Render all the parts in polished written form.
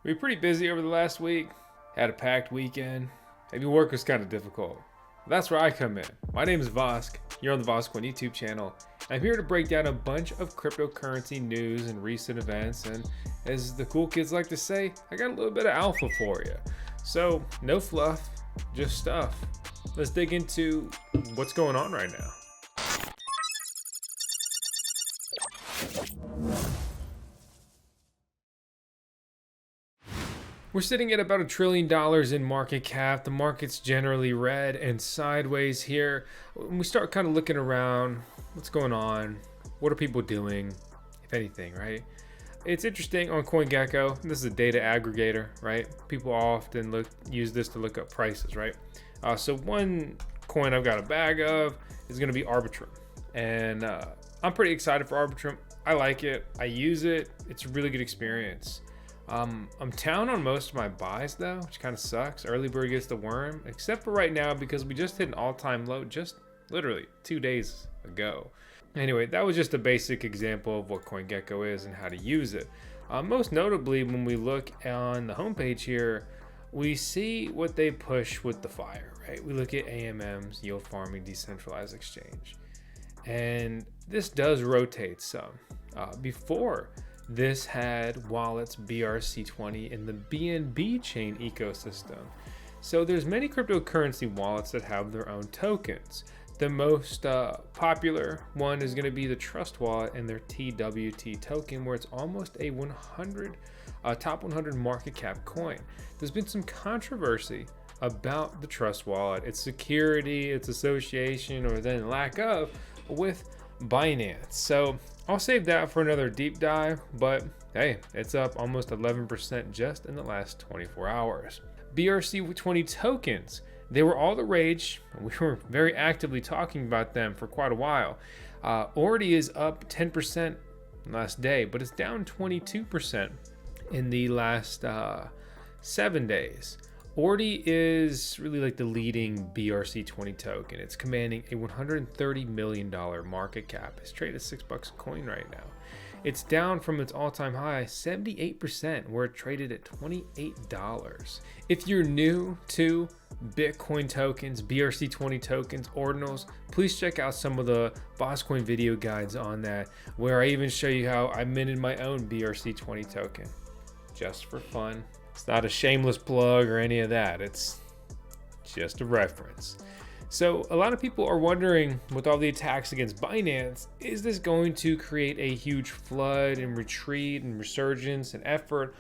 We were pretty busy over the last week, had a packed weekend. Maybe work was kind of difficult. That's where I come in. My name is Vosk. You're on the VoskCoin YouTube channel. I'm here to break down a bunch of cryptocurrency news and recent events, and as the cool kids like to say, I got a little bit of alpha for you. So no fluff, just stuff. Let's dig into what's going on right now. We're sitting at about $1 trillion in market cap. The market's generally red and sideways here. When we start kind of looking around, what's going on? What are people doing, if anything, right? It's interesting on CoinGecko. This is a data aggregator, right? People often use this to look up prices, right? So one coin I've got a bag of is going to be Arbitrum. And I'm pretty excited for Arbitrum. I like it. I use it. It's a really good experience. I'm down on most of my buys though, which kind of sucks. Early bird gets the worm, except for right now because we just hit an all-time low just literally 2 days ago. Anyway, that was just a basic example of what CoinGecko is and how to use it. Most notably, when we look on the homepage here, we see what they push with the fire, right? We look at AMMs, yield farming, decentralized exchange, and this does rotate some. Before this had wallets BRC-20 in the BNB chain ecosystem. So there's many cryptocurrency wallets that have their own tokens. The most popular one is going to be the Trust wallet and their TWT token, where it's almost a top 100 market cap coin. There's been some controversy about the Trust wallet, its security, its association, or then lack of, with Binance. So I'll save that for another deep dive, but hey, it's up almost 11% just in the last 24 hours. BRC-20 tokens, they were all the rage. We were very actively talking about them for quite a while. Already is up 10% last day, but it's down 22% in the last 7 days. Ordi is really like the leading BRC-20 token. It's commanding a $130 million market cap. It's traded at $6 a coin right now. It's down from its all-time high 78%, where it traded at $28. If you're new to Bitcoin tokens, BRC-20 tokens, ordinals, please check out some of the VoskCoin video guides on that, where I even show you how I minted my own BRC-20 token just for fun. It's not a shameless plug or any of that. It's just a reference. So a lot of people are wondering, with all the attacks against Binance, is this going to create a huge flood and retreat and resurgence and effort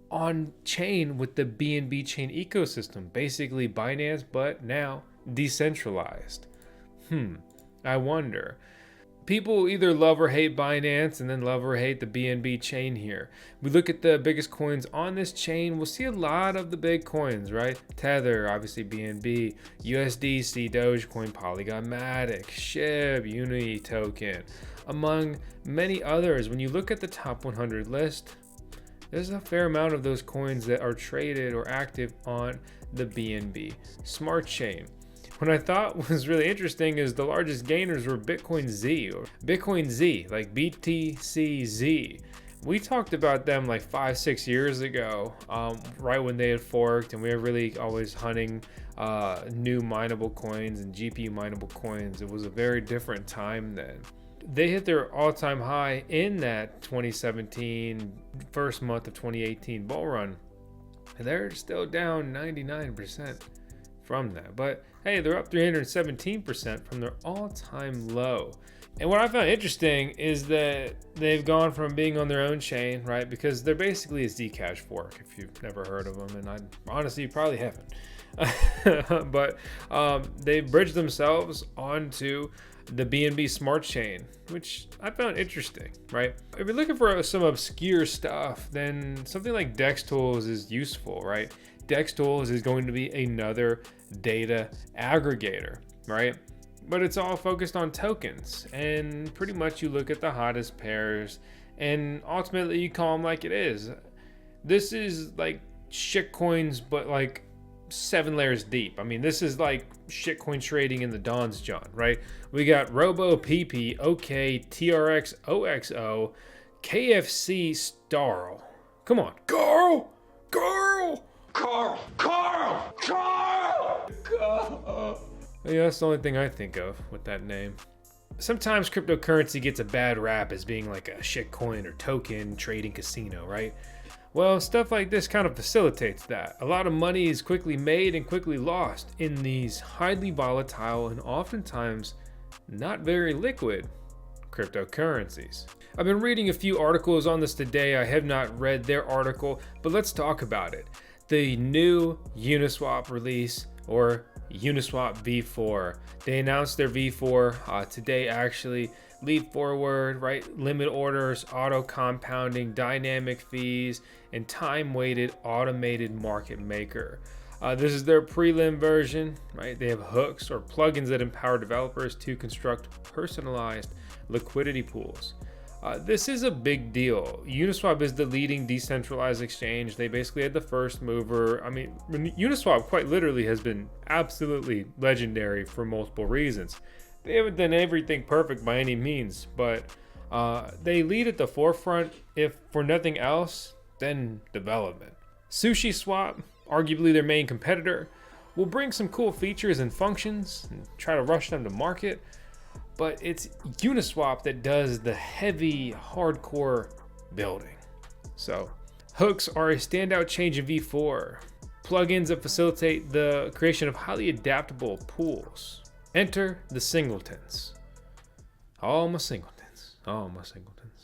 on chain with the BNB chain ecosystem? Basically Binance, but now decentralized. I wonder. People either love or hate Binance and then love or hate the BNB chain here. We look at the biggest coins on this chain, we'll see a lot of the big coins, right? Tether, obviously BNB, USDC, Dogecoin, Polygon, Matic, SHIB, Uni token, among many others. When you look at the top 100 list, there's a fair amount of those coins that are traded or active on the BNB smart chain. What I thought was really interesting is the largest gainers were Bitcoin Z, or Bitcoin Z, like BTCZ. We talked about them like 5-6 years ago, right when they had forked, and we were really always hunting new mineable coins and GPU mineable coins. It was a very different time then. They hit their all-time high in that 2017, first month of 2018 bull run, and they're still down 99% from that. But hey, they're up 317% from their all-time low. And what I found interesting is that they've gone from being on their own chain, right? Because they're basically a Zcash fork, if you've never heard of them, and I honestly probably haven't. But they bridged themselves onto the BNB smart chain, which I found interesting, right? If you're looking for some obscure stuff, then something like DexTools is useful, right? DexTools is going to be another data aggregator, right? But it's all focused on tokens, and pretty much you look at the hottest pairs and ultimately you call them like it is. This is like shitcoins, but like 7 layers deep. I mean, this is like shitcoin trading in the Don's John, right? We got Robo PP, OK, TRX, OXO, KFC, Starl. Come on, Carl! Yeah, that's the only thing I think of with that name. Sometimes cryptocurrency gets a bad rap as being like a shit coin or token trading casino, right? Well, stuff like this kind of facilitates that. A lot of money is quickly made and quickly lost in these highly volatile and oftentimes not very liquid cryptocurrencies. I've been reading a few articles on this today. I have not read their article, but let's talk about it. The new Uniswap release, or Uniswap v4. They announced their v4 today actually. Leap forward, right? Limit orders, auto compounding, dynamic fees, and time-weighted automated market maker. This is their prelim version, right? They have hooks or plugins that empower developers to construct personalized liquidity pools. This is a big deal. Uniswap is the leading decentralized exchange. They basically had the first mover. I mean, Uniswap quite literally has been absolutely legendary for multiple reasons. They haven't done everything perfect by any means, but they lead at the forefront, if for nothing else, then development. SushiSwap, arguably their main competitor, will bring some cool features and functions and try to rush them to market, but it's Uniswap that does the heavy, hardcore building. So, hooks are a standout change in V4. Plugins that facilitate the creation of highly adaptable pools. Enter the singletons. All my singletons. All my singletons.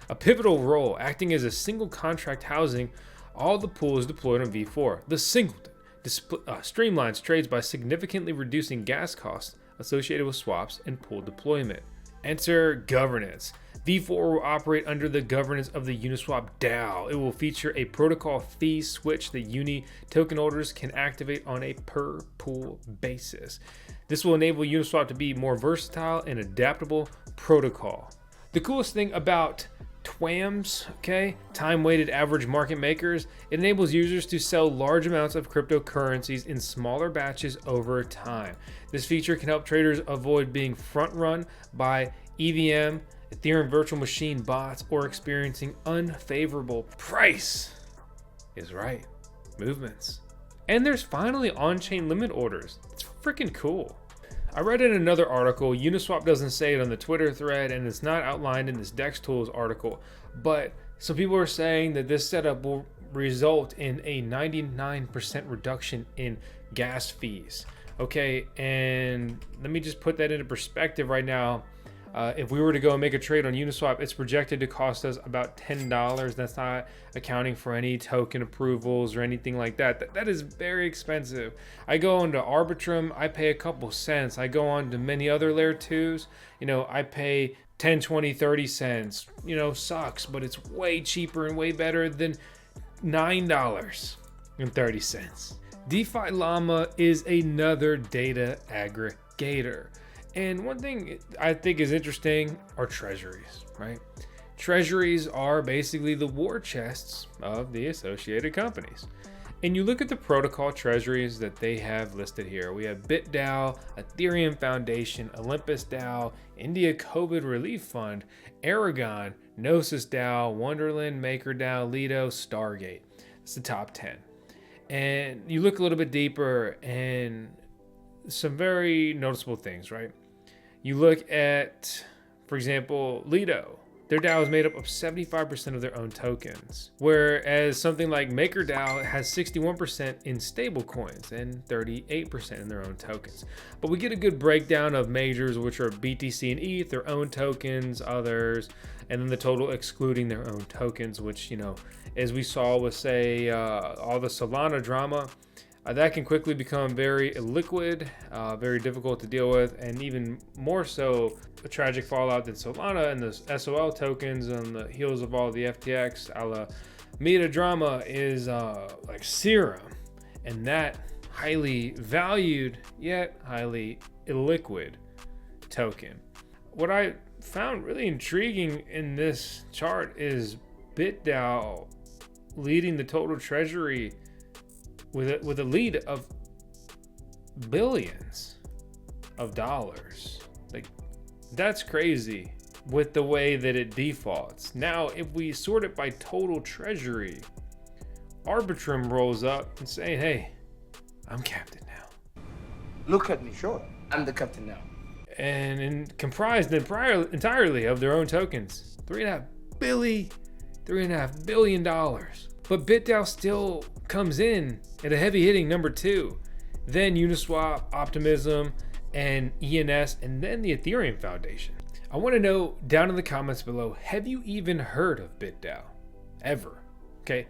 A pivotal role, acting as a single contract housing all the pools deployed on V4. The singleton streamlines trades by significantly reducing gas costs associated with swaps and pool deployment. Enter governance. V4 will operate under the governance of the Uniswap DAO. It will feature a protocol fee switch that Uni token holders can activate on a per pool basis. This will enable Uniswap to be more versatile and adaptable protocol. The coolest thing about TWAMs, okay, time-weighted average market makers, it enables users to sell large amounts of cryptocurrencies in smaller batches over time. This feature can help traders avoid being front-run by EVM, Ethereum virtual machine bots, or experiencing unfavorable price is right movements. And there's finally on-chain limit orders. It's freaking cool. I read in another article, Uniswap doesn't say it on the Twitter thread, and it's not outlined in this DexTools article, but some people are saying that this setup will result in a 99% reduction in gas fees. Okay, and let me just put that into perspective right now. If we were to go and make a trade on Uniswap, it's projected to cost us about $10. That's not accounting for any token approvals or anything like that. That is very expensive. I go onto Arbitrum, I pay a couple cents. I go on to many other layer 2s, I pay 10, 20, 30 cents. Sucks, but it's way cheaper and way better than $9.30. DefiLlama is another data aggregator. And one thing I think is interesting are treasuries, right? Treasuries are basically the war chests of the associated companies. And you look at the protocol treasuries that they have listed here. We have BitDAO, Ethereum Foundation, Olympus DAO, India COVID Relief Fund, Aragon, Gnosis DAO, Wonderland, MakerDAO, Lido, Stargate. It's the top 10. And you look a little bit deeper and some very noticeable things, right? You look at, for example, Lido. Their DAO is made up of 75% of their own tokens, whereas something like MakerDAO has 61% in stable coins and 38% in their own tokens. But we get a good breakdown of majors, which are BTC and ETH, their own tokens, others, and then the total excluding their own tokens, which, as we saw with, say, all the Solana drama, that can quickly become very illiquid, very difficult to deal with, and even more so a tragic fallout than Solana and the SOL tokens on the heels of all the FTX a la Meta drama is like Serum, and that highly valued yet highly illiquid token. What I found really intriguing in this chart is BitDAO leading the total treasury with a lead of billions of dollars. Like, that's crazy with the way that it defaults. Now, if we sort it by total treasury, Arbitrum rolls up and say, hey, I'm captain now. Look at me, sure. I'm the captain now. And comprised entirely of their own tokens. $3.5 billion. But BitDAO still comes in at a heavy hitting number 2. Then Uniswap, Optimism, and ENS, and then the Ethereum Foundation. I want to know down in the comments below, have you even heard of BitDAO? Ever? Okay.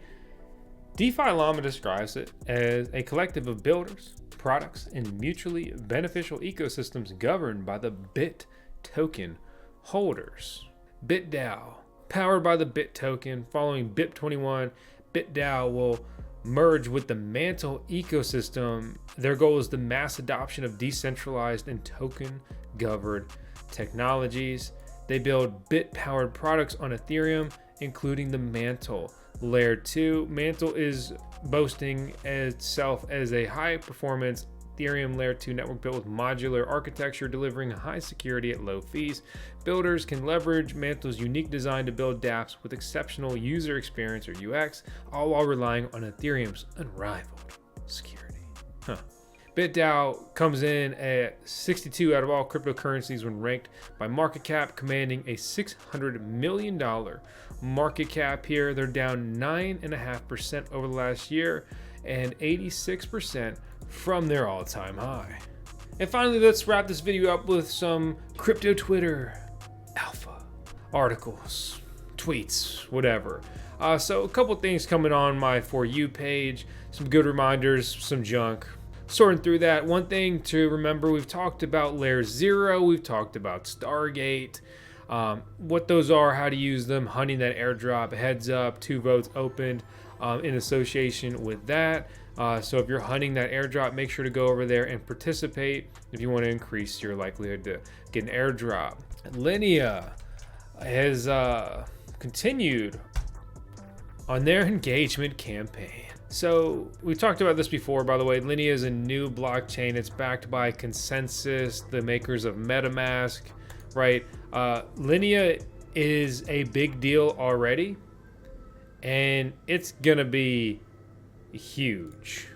DefiLlama describes it as a collective of builders, products, and mutually beneficial ecosystems governed by the BIT token holders. BitDAO, powered by the BIT token, following BIP21, BitDAO will merge with the Mantle ecosystem. Their goal is the mass adoption of decentralized and token-governed technologies. They build BIT-powered products on Ethereum, including the Mantle Layer 2. Mantle is boasting itself as a high-performance Ethereum Layer 2 network built with modular architecture, delivering high security at low fees. Builders can leverage Mantle's unique design to build dApps with exceptional user experience or UX, all while relying on Ethereum's unrivaled security. BitDAO comes in at 62 out of all cryptocurrencies when ranked by market cap, commanding a $600 million market cap here. They're down 9.5% over the last year and 86% from their all-time high. And finally, let's wrap this video up with some crypto Twitter alpha articles, tweets, whatever. So a couple things coming on my For You page, some good reminders, some junk. Sorting through that, one thing to remember, we've talked about Layer 0, we've talked about Stargate, what those are, how to use them, hunting that airdrop, heads up, 2 votes opened in association with that. So if you're hunting that airdrop, make sure to go over there and participate if you want to increase your likelihood to get an airdrop. Linea has continued on their engagement campaign. So we talked about this before, by the way. Linea is a new blockchain. It's backed by Consensus, the makers of MetaMask, right? Linea is a big deal already, and it's gonna be huge.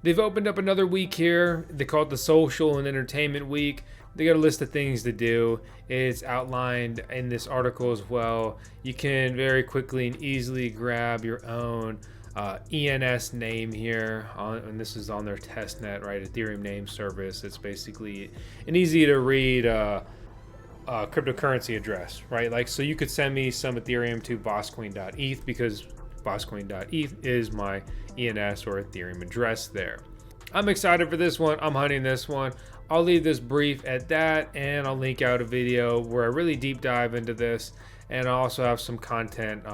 They've opened up another week here. They call it the Social and Entertainment Week. They got a list of things to do. It's outlined in this article as well. You can very quickly and easily grab your own ENS name here, and this is on their testnet, right? Ethereum name service. It's basically an easy to read cryptocurrency address, right? Like, so you could send me some Ethereum to VoskCoin.eth because VoskCoin.eth is my ENS or Ethereum address there. I'm excited for this one. I'm hunting this one. I'll leave this brief at that, and I'll link out a video where I really deep dive into this. And I also have some content,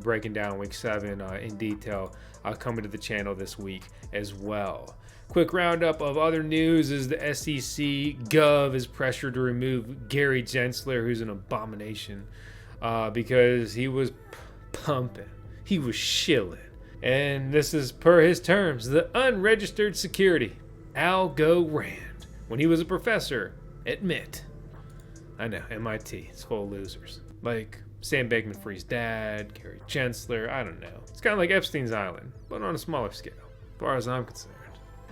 breaking down week 7 in detail coming to the channel this week as well. Quick roundup of other news is the SEC Gov is pressured to remove Gary Gensler, who's an abomination, because he was pumping, he was shilling. And this is per his terms, the unregistered security, Algo Rand, when he was a professor at MIT. I know, MIT, it's full of losers. Like Sam Bankman-Fried's dad, Gary Gensler, I don't know. It's kind of like Epstein's Island, but on a smaller scale, as far as I'm concerned.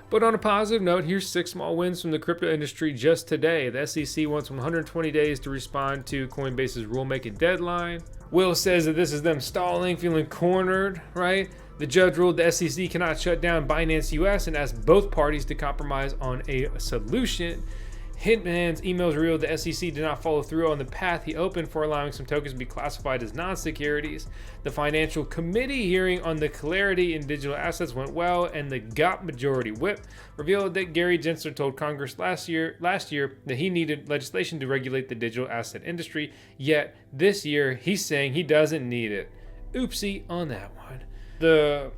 But on a positive note, here's 6 small wins from the crypto industry just today. The SEC wants 120 days to respond to Coinbase's rulemaking deadline. Will says that this is them stalling, feeling cornered, right? The judge ruled the SEC cannot shut down Binance US and asked both parties to compromise on a solution. Hitman's emails revealed the SEC did not follow through on the path he opened for allowing some tokens to be classified as non-securities. The Financial Committee hearing on the clarity in digital assets went well, and the GOP majority whip revealed that Gary Gensler told Congress last year that he needed legislation to regulate the digital asset industry, yet this year he's saying he doesn't need it. Oopsie on that one. The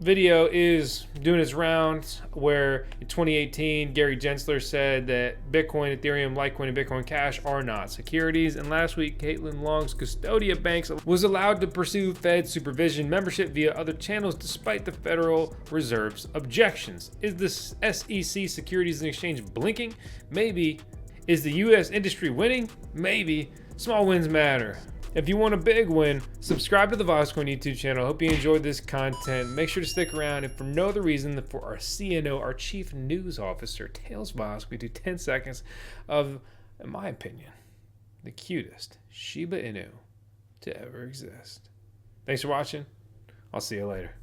video is doing its rounds where in 2018 Gary Gensler said that Bitcoin, Ethereum, Litecoin, and Bitcoin Cash are not securities, and last week Caitlin Long's Custodia Banks was allowed to pursue Fed supervision membership via other channels despite the Federal Reserve's objections. Is the SEC Securities and Exchange blinking? Maybe. Is the US industry winning? Maybe. Small wins matter. If you want a big win, subscribe to the VoskCoin YouTube channel. Hope you enjoyed this content. Make sure to stick around, and for no other reason than for our CNO, our Chief News Officer, Tails Vosk, we do 10 seconds of, in my opinion, the cutest Shiba Inu to ever exist. Thanks for watching. I'll see you later.